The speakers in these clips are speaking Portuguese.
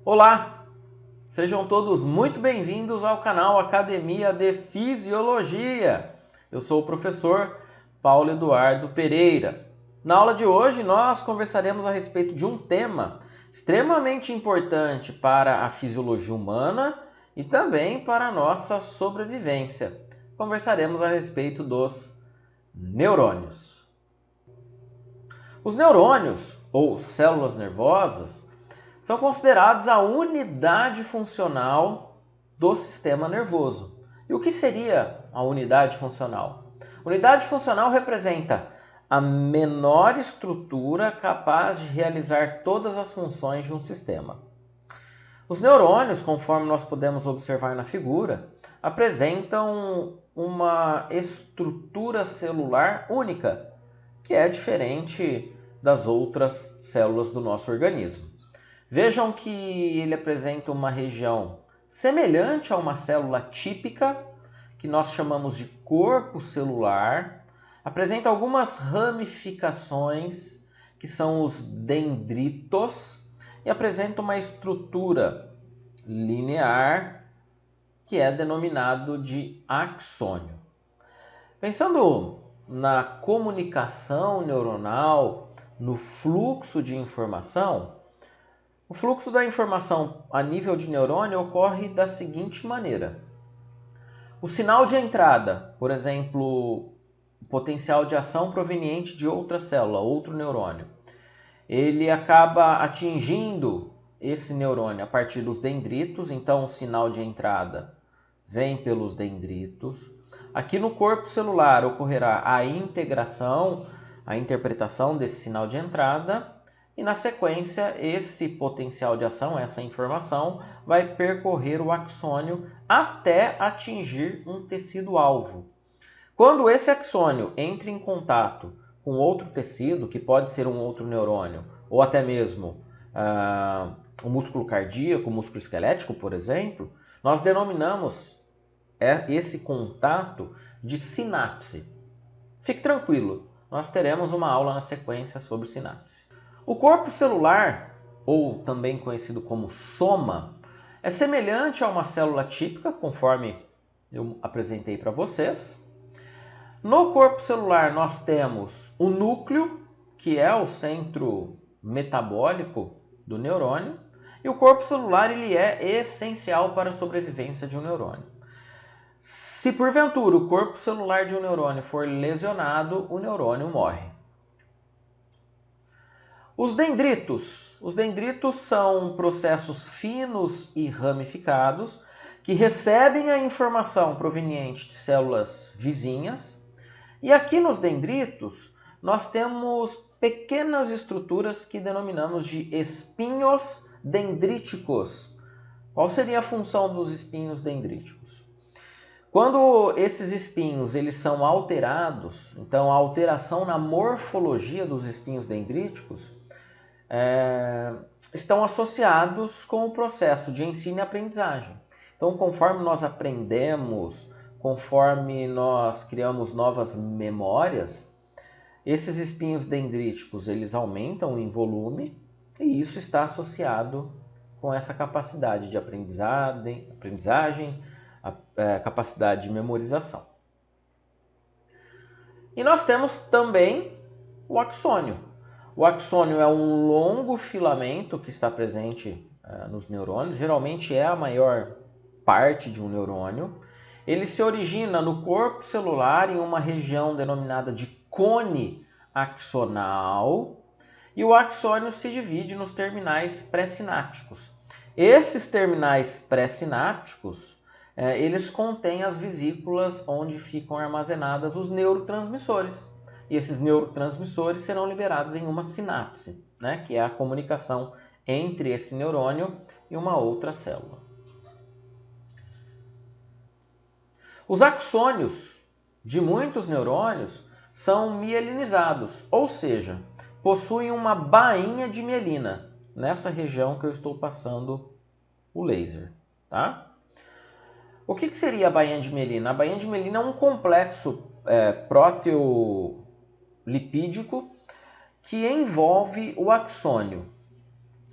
Olá, sejam todos muito bem-vindos ao canal Academia de Fisiologia. Eu sou o professor Paulo Eduardo Pereira. Na aula de hoje nós conversaremos a respeito de um tema extremamente importante para a fisiologia humana e também para a nossa sobrevivência. Conversaremos a respeito dos neurônios. Os neurônios, ou células nervosas, são considerados a unidade funcional do sistema nervoso. E o que seria a unidade funcional? Unidade funcional representa a menor estrutura capaz de realizar todas as funções de um sistema. Os neurônios, conforme nós podemos observar na figura, apresentam uma estrutura celular única, que é diferente das outras células do nosso organismo. Vejam que ele apresenta uma região semelhante a uma célula típica, que nós chamamos de corpo celular. Apresenta algumas ramificações, que são os dendritos, e apresenta uma estrutura linear, que é denominado de axônio. Pensando na comunicação neuronal, no fluxo de informação, o fluxo da informação a nível de neurônio ocorre da seguinte maneira. O sinal de entrada, por exemplo, o potencial de ação proveniente de outra célula, outro neurônio, ele acaba atingindo esse neurônio a partir dos dendritos, então o sinal de entrada vem pelos dendritos. Aqui no corpo celular ocorrerá a integração, a interpretação desse sinal de entrada, e na sequência esse potencial de ação, essa informação, vai percorrer o axônio até atingir um tecido-alvo. Quando esse axônio entra em contato com outro tecido, que pode ser um outro neurônio, ou até mesmo o músculo cardíaco, o músculo esquelético, por exemplo, nós denominamos esse contato de sinapse. Fique tranquilo, nós teremos uma aula na sequência sobre sinapse. O corpo celular, ou também conhecido como soma, é semelhante a uma célula típica, conforme eu apresentei para vocês. No corpo celular nós temos o núcleo, que é o centro metabólico do neurônio, e o corpo celular ele é essencial para a sobrevivência de um neurônio. Se porventura o corpo celular de um neurônio for lesionado, o neurônio morre. Os dendritos são processos finos e ramificados que recebem a informação proveniente de células vizinhas. E aqui nos dendritos nós temos pequenas estruturas que denominamos de espinhos dendríticos. Qual seria a função dos espinhos dendríticos? Quando esses espinhos eles são alterados, então a alteração na morfologia dos espinhos dendríticos estão associados com o processo de ensino e aprendizagem. Então, conforme nós aprendemos, conforme nós criamos novas memórias, esses espinhos dendríticos eles aumentam em volume e isso está associado com essa capacidade de aprendizagem, a capacidade de memorização. E nós temos também o axônio. O axônio é um longo filamento que está presente nos neurônios, geralmente é a maior parte de um neurônio. Ele se origina no corpo celular em uma região denominada de cone axonal, e o axônio se divide nos terminais pré-sinápticos. Esses terminais pré-sinápticos, eles contêm as vesículas onde ficam armazenadas os neurotransmissores. E esses neurotransmissores serão liberados em uma sinapse, né, que é a comunicação entre esse neurônio e uma outra célula. Os axônios de muitos neurônios são mielinizados, ou seja, possuem uma bainha de mielina nessa região que eu estou passando o laser. Tá? O que seria a bainha de mielina? A bainha de mielina é um complexo proteolipídico que envolve o axônio.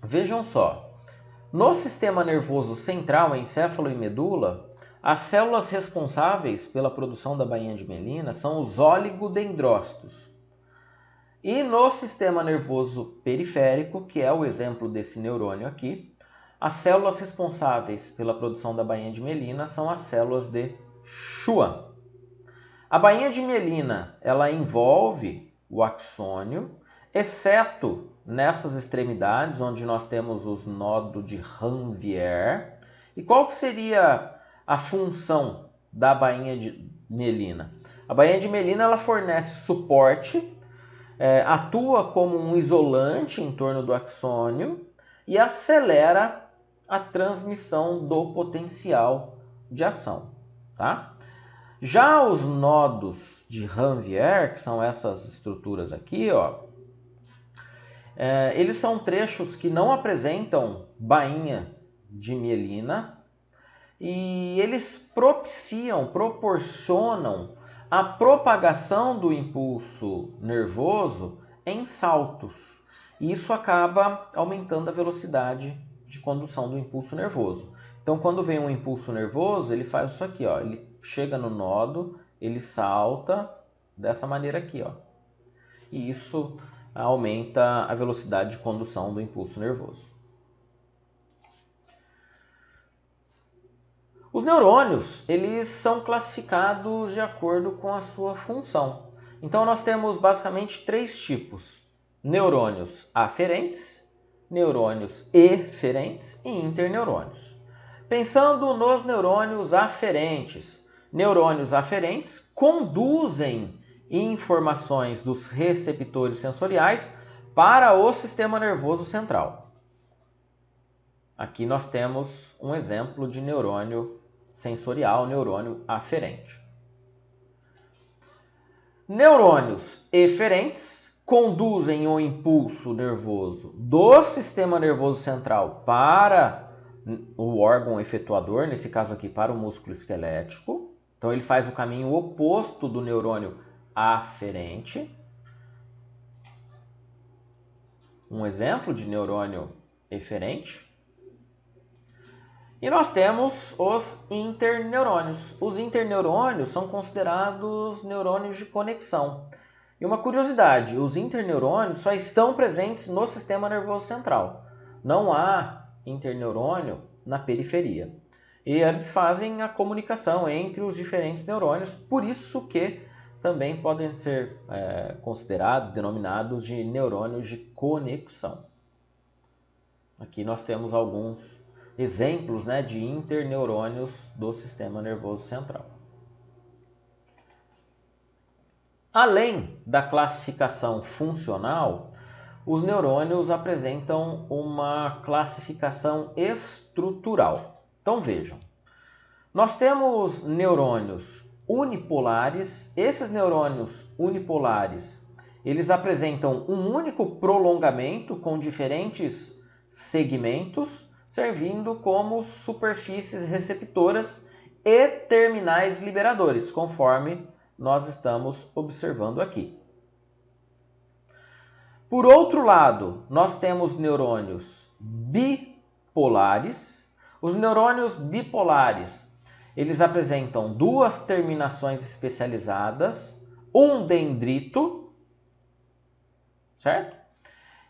Vejam só, No sistema nervoso central, encéfalo e medula, as células responsáveis pela produção da bainha de mielina são os oligodendrócitos. E no sistema nervoso periférico, que é o exemplo desse neurônio aqui, as células responsáveis pela produção da bainha de mielina são as células de Schwann. A bainha de mielina, ela envolve o axônio, exceto nessas extremidades, onde nós temos os nodos de Ranvier. E qual que seria a função da bainha de mielina? A bainha de mielina ela fornece suporte, atua como um isolante em torno do axônio e acelera a transmissão do potencial de ação, tá? Já os nodos de Ranvier, que são essas estruturas aqui, ó, eles são trechos que não apresentam bainha de mielina e eles proporcionam a propagação do impulso nervoso em saltos. E isso acaba aumentando a velocidade de condução do impulso nervoso. Então, quando vem um impulso nervoso, ele faz isso aqui, ó, ele chega no nodo, ele salta dessa maneira aqui, ó. E isso aumenta a velocidade de condução do impulso nervoso. Os neurônios, eles são classificados de acordo com a sua função. Então nós temos basicamente 3 tipos: neurônios aferentes, neurônios eferentes e interneurônios. Pensando nos neurônios aferentes conduzem informações dos receptores sensoriais para o sistema nervoso central. Aqui nós temos um exemplo de neurônio sensorial, neurônio aferente. Neurônios eferentes conduzem o impulso nervoso do sistema nervoso central para o órgão efetuador, nesse caso aqui para o músculo esquelético. Então ele faz o caminho oposto do neurônio aferente. Um exemplo de neurônio eferente. E nós temos os interneurônios. Os interneurônios são considerados neurônios de conexão. E uma curiosidade, os interneurônios só estão presentes no sistema nervoso central. Não há interneurônio na periferia. E eles fazem a comunicação entre os diferentes neurônios, por isso que também podem ser considerados, denominados de neurônios de conexão. Aqui nós temos alguns exemplos, né, de interneurônios do sistema nervoso central. Além da classificação funcional, os neurônios apresentam uma classificação estrutural. Então vejam, nós temos neurônios unipolares. Esses neurônios unipolares, eles apresentam um único prolongamento com diferentes segmentos, servindo como superfícies receptoras e terminais liberadores, conforme nós estamos observando aqui. Por outro lado, nós temos neurônios bipolares. Os neurônios bipolares, eles apresentam 2 terminações especializadas, um dendrito, certo?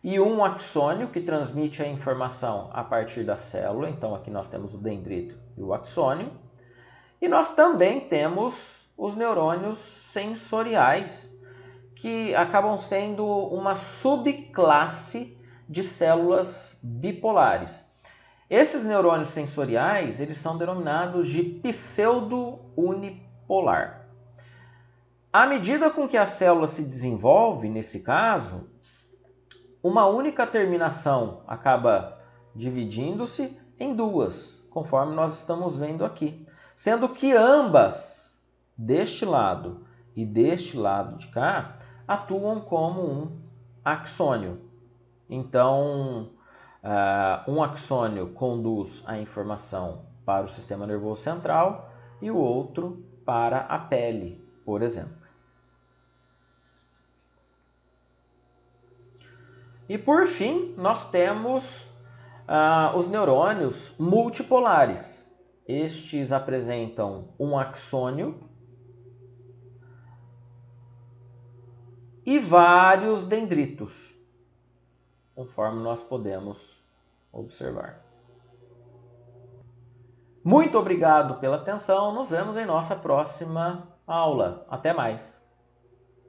E um axônio que transmite a informação a partir da célula. Então aqui nós temos o dendrito e o axônio. E nós também temos os neurônios sensoriais, que acabam sendo uma subclasse de células bipolares. Esses neurônios sensoriais, eles são denominados de pseudo-unipolar. À medida com que a célula se desenvolve, nesse caso, uma única terminação acaba dividindo-se em 2, conforme nós estamos vendo aqui. Sendo que ambas, deste lado e deste lado de cá, atuam como um axônio. Então, um axônio conduz a informação para o sistema nervoso central e o outro para a pele, por exemplo. E por fim, nós temos os neurônios multipolares. Estes apresentam um axônio e vários dendritos, conforme nós podemos observar. Muito obrigado pela atenção. Nos vemos em nossa próxima aula. Até mais!